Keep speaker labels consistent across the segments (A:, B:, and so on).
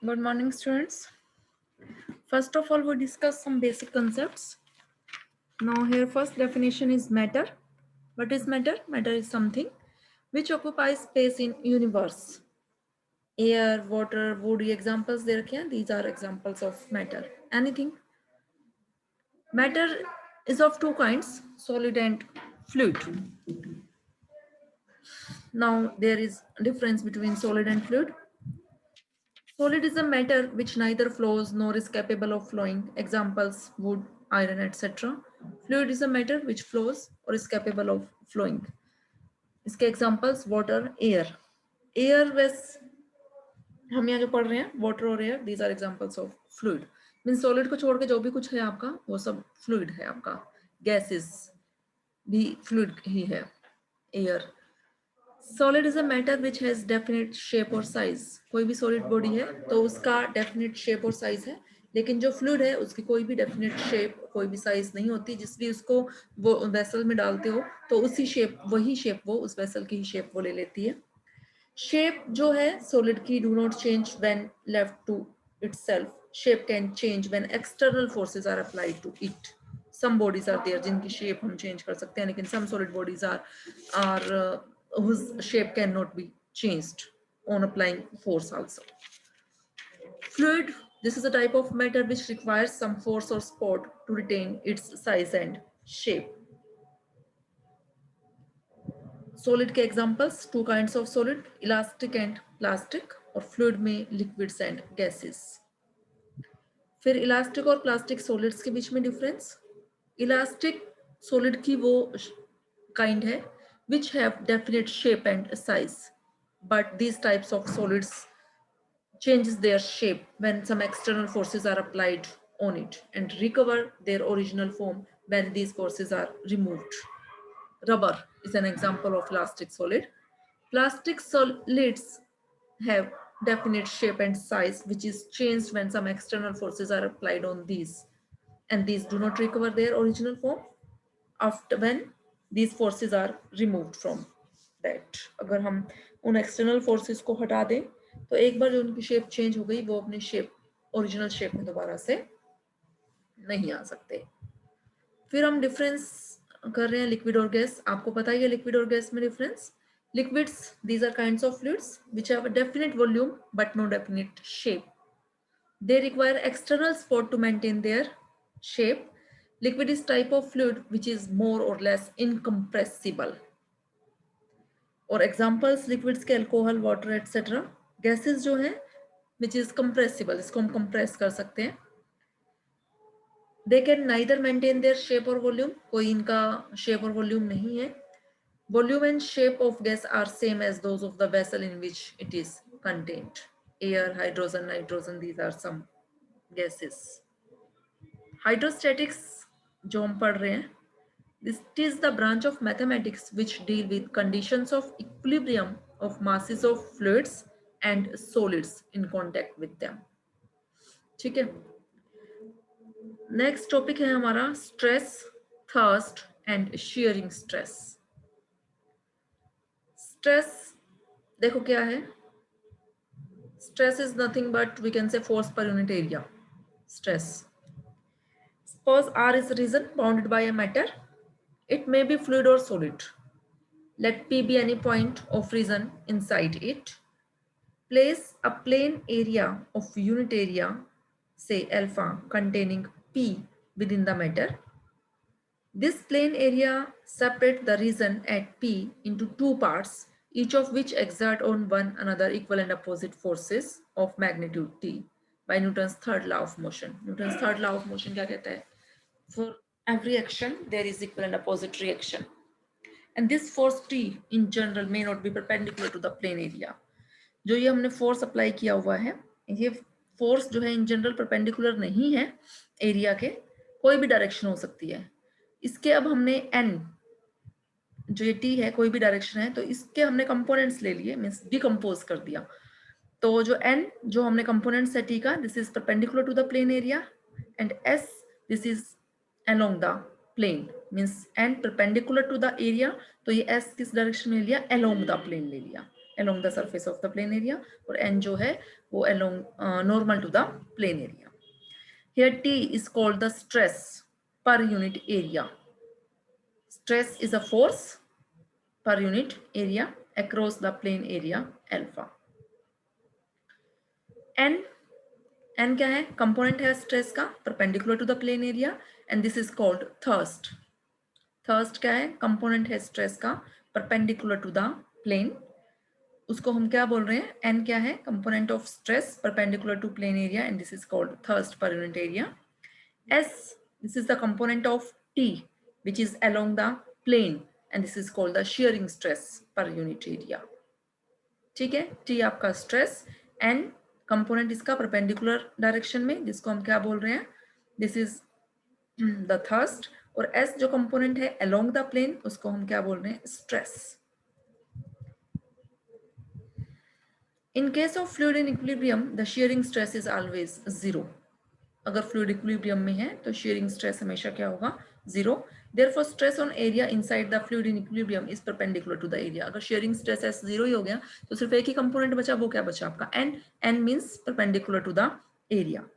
A: Good morning, students. First of all, we discuss some basic concepts. Now, here first definition is matter. What is matter? Matter is something which occupies space in universe. Air, water, wood, examples there क्या? These are examples of matter. Anything. Matter is of two kinds, solid and fluid. Now, there is difference between solid and fluid. Solid is a matter which neither flows nor is capable of flowing. Examples wood, iron, etc. Fluid is a matter which flows or is capable of flowing. इसके examples water, air. Air वैस हम यहाँ जो पढ़ रहे हैं water और air, these are examples of fluid. Means solid को छोड़ के जो भी कुछ है आपका वो सब fluid है आपका. Gases भी fluid ही है. Air. Solid is a matter which has definite shape और size. कोई भी solid body है तो उसका definite shape और size है, लेकिन जो fluid है उसकी कोई भी definite shape, कोई भी size नहीं होती. जिस भी उसको वो vessel में डालते हो तो उसी shape, वही shape वो उस vessel की ही shape वो ले लेती है. Shape जो है solid की do not change when left to itself. Shape can change when external forces are applied to it. Some bodies are there जिनकी shape हम change कर सकते हैं, लेकिन some solid bodies are whose shape cannot be changed on applying force also. Fluid, this is a type of matter which requires some force or support to retain its size and shape. Solid के examples, two kinds of solid, elastic and plastic, और fluid में liquids and gases. फिर elastic और plastic solids के बीच में difference. Elastic solid की वो kind है which have definite shape and size, but these types of solids changes their shape when some external forces are applied on it and recover their original form when these forces are removed. Rubber is an example of elastic solid. Plastic solids have definite shape and size which is changed when some external forces are applied on these, and these do not recover their original form after when these forces are removed from that. अगर हम उन external forces को हटा दें तो एक बार जो उनकी शेप चेंज हो गई वो अपनी शेप, ओरिजिनल शेप में दोबारा से नहीं आ सकते. फिर हम डिफरेंस कर रहे हैं लिक्विड और गैस. आपको पता ही है लिक्विड और गैस में difference. Liquids, these are kinds of fluids which have a definite volume but no definite shape. They require external support to maintain their shape. Liquid is type of fluid which is more or less incompressible. और examples liquids के alcohol, water, etc. Gases जो हैं which is compressible, इसको हम compress कर सकते हैं. They can neither maintain their shape or volume. कोई इनका shape और volume नहीं है. Volume and shape of gas are same as those of the vessel in which it is contained. Air, hydrogen, nitrogen, these are some gases. Hydrostatics जो हम पढ़ रहे हैं, this is the branch of mathematics which deal with conditions of equilibrium of masses of fluids and solids in contact with them. ठीक है. Next topic है हमारा stress, thrust and shearing stress. Stress देखो क्या है. Stress is nothing but we can say force per unit area. Stress. Suppose R is a region bounded by a matter. It may be fluid or solid. Let P be any point of region inside it. Place a plane area of unit area, say alpha, containing P within the matter. This plane area separates the region at P into two parts, each of which exert on one another equal and opposite forces of magnitude T by Newton's third law of motion. Newton's third law of motion क्या कहता है? For every action there is equal and opposite reaction, and this force T in general may not be perpendicular to the plane area. जो ये हमने force apply किया हुआ है, ये force जो है in general perpendicular नहीं है एरिया के, कोई भी डायरेक्शन हो सकती है. इसके अब हमने n जो ये t है कोई भी डायरेक्शन है तो इसके हमने कंपोनेंट्स ले लिए, मींस डिकम्पोज कर दिया. तो जो n जो हमने कंपोनेंट्स है t का, this is perpendicular to the plane area, and s this is along the plane, means n perpendicular to the area, तो ये s किस डायरेक्शन में लिया, अलोंग द प्लेन ले लिया. along the surface of the plane area, और n जो है वो along normal to the plane area. Here T is called the stress per unit area. Stress is a force per unit area across the plane area alpha. n क्या है? Component है stress का perpendicular to the plane area, and this is called thrust. Thrust क्या है? Component है stress का perpendicular to the plane, उसको हम क्या बोल रहे हैं? n क्या है? Component of stress perpendicular to plane area, and this is called thrust per unit area. s, this is the component of T which is along the plane, and this is called the shearing stress per unit area. ठीक है, T आपका stress, n component इसका perpendicular direction में, जिसको हम क्या बोल रहे हैं? This is the thrust. और S जो कंपोनेंट है अलोंग द प्लेन, उसको हम क्या बोल रहे हैं? Stress. In case of fluid in equilibrium the shearing stress is always 0. अगर फ्लूइड इक्विलिब्रियम में है तो शेयरिंग स्ट्रेस हमेशा क्या होगा? 0. Therefore stress on area inside the fluid in equilibrium is perpendicular to the area. अगर शेयरिंग स्ट्रेस S 0 ही हो गया तो सिर्फ एक ही कंपोनेंट बचा, वो क्या बचा आपका? n. n means perpendicular to the area.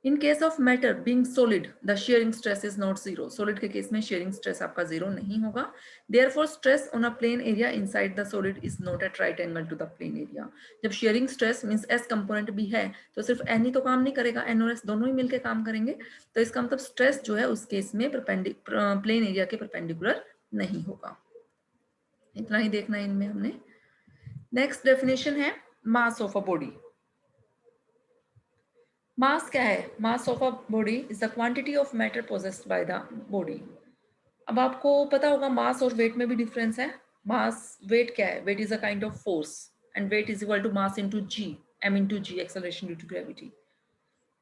A: In case of matter being solid, the shearing stress is not 0. Solid के केस में shearing stress आपका 0 नहीं होगा. Therefore, stress on a plane area inside the solid is not at right angle to the plane area. जब shearing stress means S component भी है तो सिर्फ N ही तो काम नहीं करेगा, N और S दोनों ही मिलके काम करेंगे. तो इसका मतलब stress जो है उस केस में प्लेन एरिया के परपेंडिकुलर नहीं होगा. इतना ही देखना है इनमें हमने. नेक्स्ट डेफिनेशन है मास ऑफ अ बॉडी. मास क्या है? Mass of a body is the quantity of matter possessed by the body. अब आपको पता होगा मास और वेट में भी डिफरेंस है. मास, वेट क्या है? Weight is a kind of force, and weight is equal to mass into g, m into g, acceleration due to gravity.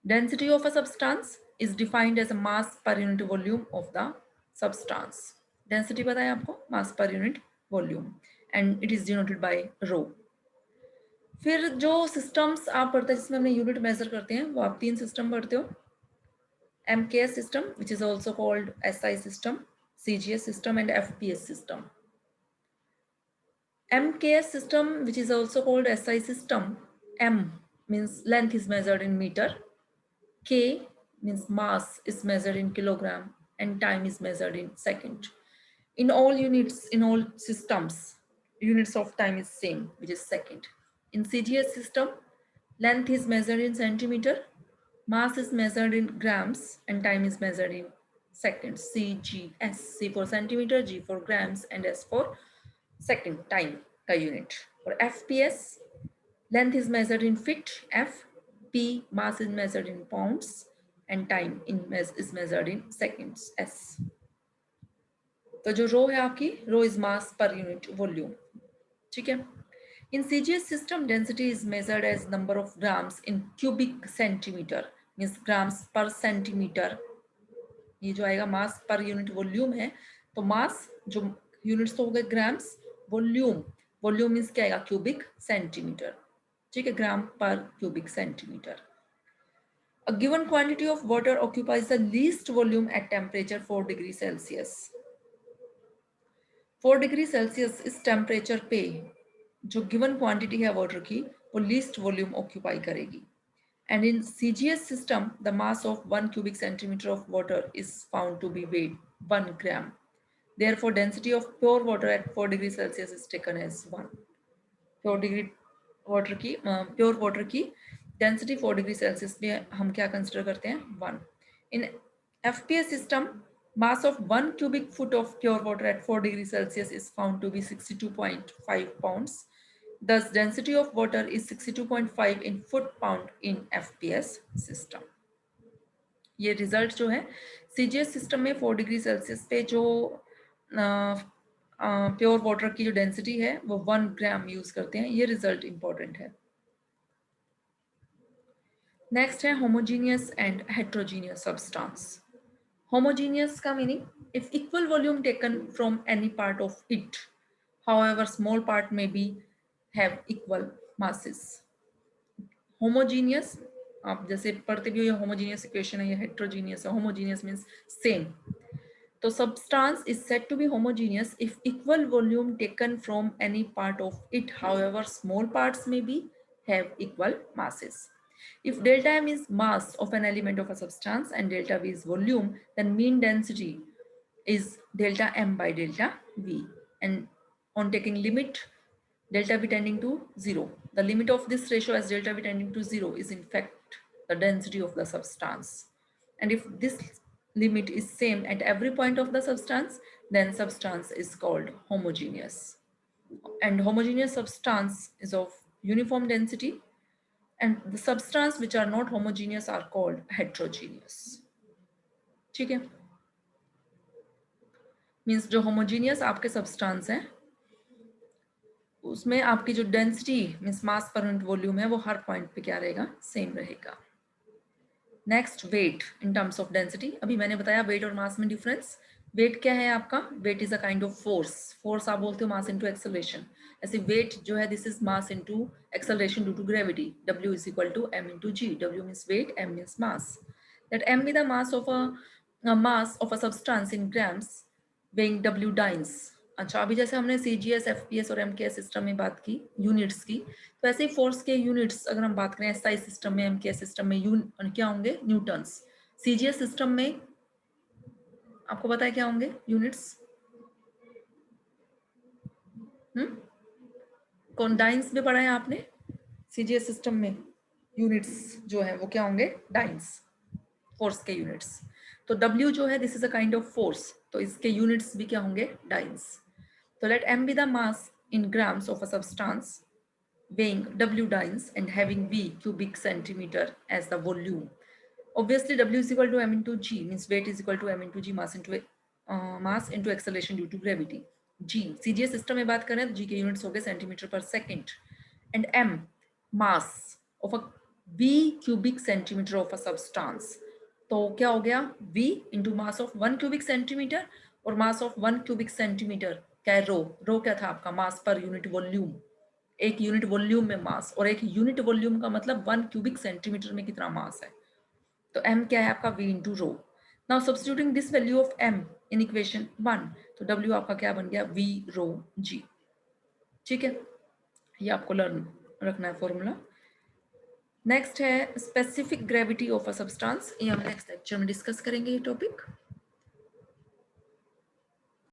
A: Density of a substance is defined as a mass per unit volume of the substance. Density पता है आपको? Mass per unit volume, and it is denoted by rho. फिर जो systems आप पढ़ते हैं जिसमें हमने यूनिट मेजर करते हैं, वो आप 3 सिस्टम पढ़ते हो. MKS system, which is also called SI system, CGS system, and FPS system. MKS system, which is also called SI system, M means length is measured in meter, K means mass is measured in kilogram, and time is measured in second. In all units, in all systems, units of time is same, which is second. In CGS system, length is measured in centimeter, mass is measured in grams, and time is measured in seconds. CGS, C for centimeter, G for grams, and S for second, time का unit. For FPS, length is measured in feet, F, P, mass is measured in pounds, and time is measured in seconds, S. तो जो रो है आपकी, रो is mass per unit volume. ठीक है. In CGS system density is measured as number of grams in cubic centimeter, means grams per centimeter. ये जो आएगा मास per unit volume है, तो मास जो यूनिट्स तो हो गए ग्राम्स, वॉल्यूम, वॉल्यूम मींस क्या आएगा? Cubic centimetre. ठीक है, ग्राम पर cubic centimetre. A given quantity of water occupies the least volume at temperature 4 degrees Celsius. 4 degree Celsius इस टेम्परेचर पे जो गिवन क्वांटिटी है वाटर की, वो लीस्ट वॉल्यूम ऑक्यूपाई करेगी. And in CGS system the mass of 1 cubic centimeter of water is found to be weighed 1 gram. Therefore, density of pure water at 4 degrees Celsius is taken as 1. Pure degree water की, pure water की density 4 degree Celsius में हम क्या consider करते हैं? 1. इन FPS system, mass of 1 cubic foot of pure water at 4 degrees Celsius is found to be 62.5 pounds. Thus, density of water is 62.5 in foot pound in FPS system. ये result जो है CGS system में 4 degree Celsius पे जो pure water की जो density है वो 1 ग्राम यूज करते हैं. ये रिजल्ट इंपॉर्टेंट है. नेक्स्ट है homogeneous and heterogeneous substance. Homogeneous का meaning, if equal volume taken from any part of it, however small part may be have equal masses. Homogeneous, आप जैसे पढ़ते भी हो, ये homogeneous equation है, ये heterogeneous है. Homogeneous means same. तो substance is said to be homogeneous if equal volume taken from any part of it, however small parts may be, have equal masses. If delta m is mass of an element of a substance and delta v is volume, then mean density is delta m by delta v. And on taking limit delta v tending to 0, the limit of this ratio as delta v tending to 0 is in fact the density of the substance. And if this limit is same at every point of the substance, then substance is called homogeneous. And homogeneous substance is of uniform density, and the substance which are not homogeneous are called heterogeneous. ठीक है, means जो homogeneous आपके substance हैं उसमें आपकी जो density means mass per unit volume है वो हर पॉइंट पे क्या रहेगा, सेम रहेगा. Next weight in terms of density. अभी मैंने बताया वेट और मास में डिफरेंस. वेट क्या है आपका? Weight is a kind of force. Force आप बोलते हो मास इनटू एक्सेलरेशन. ऐसे वेट जो है this is mass into acceleration due to gravity. W is equal to m into g. W means weight, m means mass. That m be the mass of a substance in grams weighing W dynes. अच्छा, अभी जैसे हमने CGS, FPS और MKS system में बात की units की, तो ऐसे ही फोर्स के यूनिट्स अगर हम बात करें SI सिस्टम में, MKS सिस्टम में क्या होंगे? न्यूटन्स. CGS सिस्टम में आपको पता है क्या होंगे यूनिट्स? कौन डाइंस में पढ़ा है आपने? CGS सिस्टम में यूनिट्स जो है वो क्या होंगे? डाइंस, फोर्स के यूनिट्स. तो W जो है this is a kind of force, तो इसके यूनिट्स भी क्या होंगे? Dice. So let m be the mass in grams of a substance weighing W dynes and having V cubic centimeter as the volume. Obviously, W is equal to m into g, means weight is equal to m into g, mass into acceleration due to gravity. G CGS system में बात करें तो G के units हो गए centimeter per second, and m mass of a V cubic centimeter of a substance. तो क्या हो गया? V into mass of 1 cubic centimeter, और mass of 1 cubic centimeter क्या है? रो क्या था आपका? मास पर यूनिट वॉल्यूम. एक यूनिट वॉल्यूम में मास, और एक यूनिट वॉल्यूम का मतलब 1 क्यूबिक सेंटीमीटर में कितना मास है. तो m क्या है आपका? V into rho. Now substituting this value of m in equation 1, तो W आपका क्या बन गया? V रो G. ठीक है, ये आपको लर्न रखना है फॉर्मूला. नेक्स्ट है specific gravity of a substance. ये हम नेक्स्ट लेक्चर में डिस्कस करेंगे ये टॉपिक.